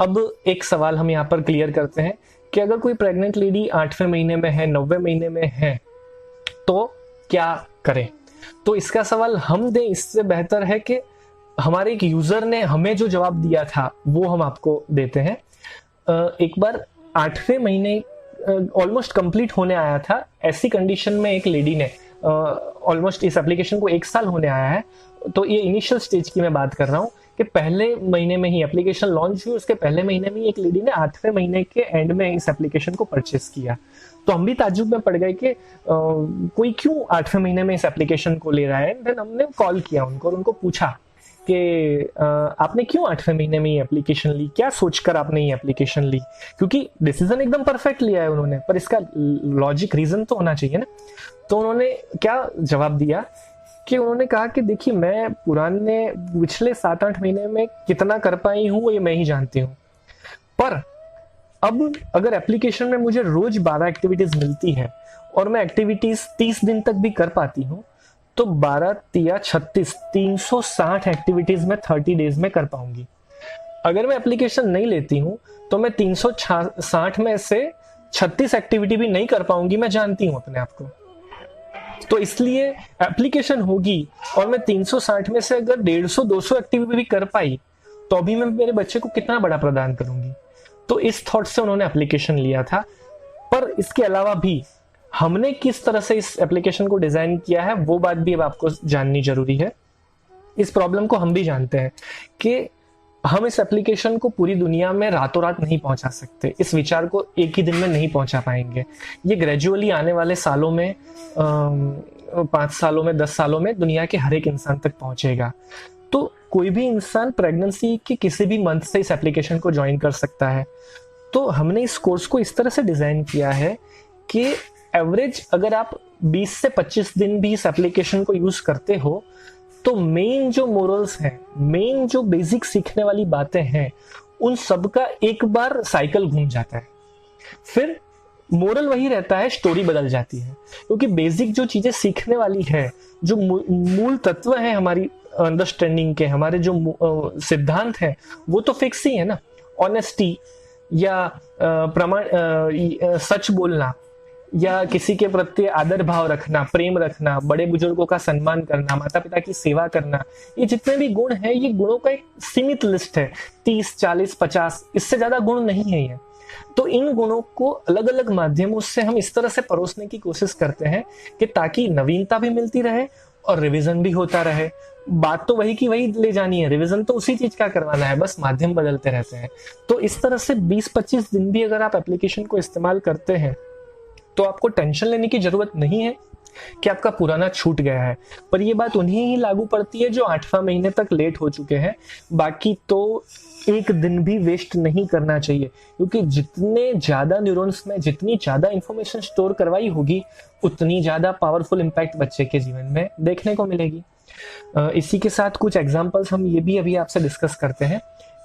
अब एक सवाल हम यहाँ पर क्लियर करते हैं कि अगर कोई प्रेग्नेंट लेडी 8वें महीने में है, 9वें महीने में है, तो क्या करें। तो इसका सवाल हम दें इससे बेहतर है कि हमारे एक यूजर ने हमें जो जवाब दिया था वो हम आपको देते हैं। एक बार 8वें महीने ऑलमोस्ट कंप्लीट होने आया था, ऐसी कंडीशन में एक लेडी ने ऑलमोस्ट इस एप्लीकेशन को 1 साल होने आया है, तो ये इनिशियल स्टेज की मैं बात कर रहा हूँ कि पहले महीने में ही एप्लीकेशन लॉन्च हुई, उसके पहले महीने में ही एक लेडी ने 8वें महीने के एंड में इस एप्लीकेशन को परचेस किया। तो हम भी ताज्जुब में पड़ गए कि कोई क्यों 8वें महीने में इस एप्लीकेशन को ले रहा है। देन हमने कॉल किया उनको और उनको पूछा कि आपने क्यों 8वें महीने में ये एप्लीकेशन ली, क्या सोचकर आपने ये एप्लीकेशन ली, क्योंकि डिसीजन एकदम परफेक्ट लिया है उन्होंने, पर इसका लॉजिक रीजन तो होना चाहिए ना। तो उन्होंने क्या जवाब दिया कि उन्होंने कहा कि देखिए, मैं पुराने पिछले 7-8 महीने में कितना कर पाई हूँ वो ये मैं ही जानती हूँ, पर अब अगर एप्लीकेशन में मुझे रोज 12 एक्टिविटीज मिलती है और मैं एक्टिविटीज 30 दिन तक भी कर पाती हूँ, तो 12 तिया 36 360 एक्टिविटीज में 30 डेज में कर पाऊंगी। अगर मैं एप्लीकेशन नहीं लेती हूँ तो मैं 360 में से 36 एक्टिविटी भी नहीं कर पाऊंगी, मैं जानती हूँ अपने आप को। तो इसलिए एप्लीकेशन होगी और मैं 360 में से अगर 150-200 एक्टिविटी भी कर पाई तो अभी मैं मेरे बच्चे को कितना बड़ा प्रदान करूंगी। तो इस थॉट से उन्होंने एप्लीकेशन लिया था। पर इसके अलावा भी हमने किस तरह से इस एप्लीकेशन को डिजाइन किया है वो बात भी अब आपको जाननी जरूरी है। इस प्रॉब्लम को हम भी जानते हैं कि हम इस एप्लीकेशन को पूरी दुनिया में रातों रात नहीं पहुंचा सकते, इस विचार को एक ही दिन में नहीं पहुंचा पाएंगे। ये ग्रेजुअली आने वाले सालों में 5 सालों में 10 सालों में दुनिया के हर एक इंसान तक पहुंचेगा। तो कोई भी इंसान प्रेगनेंसी के किसी भी मंथ से इस एप्लीकेशन को ज्वाइन कर सकता है। तो हमने इस कोर्स को इस तरह से डिजाइन किया है कि एवरेज अगर आप 20 से 25 दिन भी इस एप्लीकेशन को यूज करते हो तो मेन जो मोरल्स हैं, मेन जो बेसिक सीखने वाली बातें हैं, उन सब का एक बार साइकिल घूम जाता है। फिर मोरल वही रहता है, स्टोरी बदल जाती है, क्योंकि बेसिक जो चीजें सीखने वाली है, जो मूल तत्व है हमारी अंडरस्टैंडिंग के, हमारे जो सिद्धांत है, वो तो फिक्स ही है ना। ऑनेस्टी या सच बोलना, या किसी के प्रति आदर भाव रखना, प्रेम रखना, बड़े बुजुर्गों का सम्मान करना, माता पिता की सेवा करना, ये जितने भी गुण हैं, ये गुणों का एक सीमित लिस्ट है, 30, 40, 50, इससे ज्यादा गुण नहीं है ये। तो इन गुणों को अलग अलग माध्यमों से हम इस तरह से परोसने की कोशिश करते हैं कि ताकि नवीनता भी मिलती रहे और रिवीजन भी होता रहे। बात तो वही की वही ले जानी है, रिवीजन तो उसी चीज का करवाना है, बस माध्यम बदलते रहते हैं। तो इस तरह से 20-25 दिन भी अगर आप एप्लीकेशन को इस्तेमाल करते हैं तो आपको टेंशन लेने की जरूरत नहीं है कि आपका पुराना छूट गया है। पर यह बात उन्हें ही लागू पड़ती है जो 8वां महीने तक लेट हो चुके हैं। बाकी तो एक दिन भी वेस्ट नहीं करना चाहिए, क्योंकि जितने ज्यादा न्यूरॉन्स में जितनी ज्यादा इंफॉर्मेशन स्टोर करवाई होगी, उतनी ज्यादा पावरफुल इंपैक्ट बच्चे के जीवन में देखने को मिलेगी। इसी के साथ कुछ एग्जांपल्स हम ये भी अभी आपसे डिस्कस करते हैं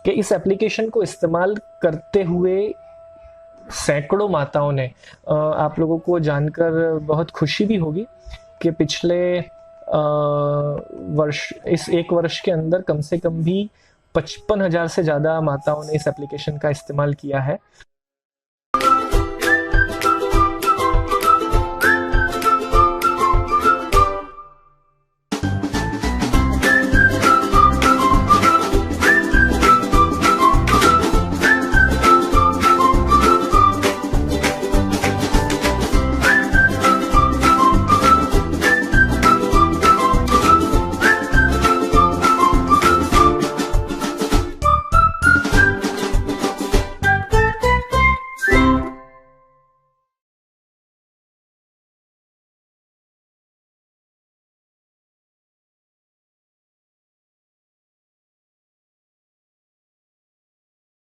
कि इस एप्लीकेशन को इस्तेमाल करते हुए सैकड़ों माताओं ने, आप लोगों को जानकर बहुत खुशी भी होगी कि पिछले वर्ष, इस 1 वर्ष के अंदर कम से कम भी 55,000 से ज्यादा माताओं ने इस एप्लीकेशन का इस्तेमाल किया है।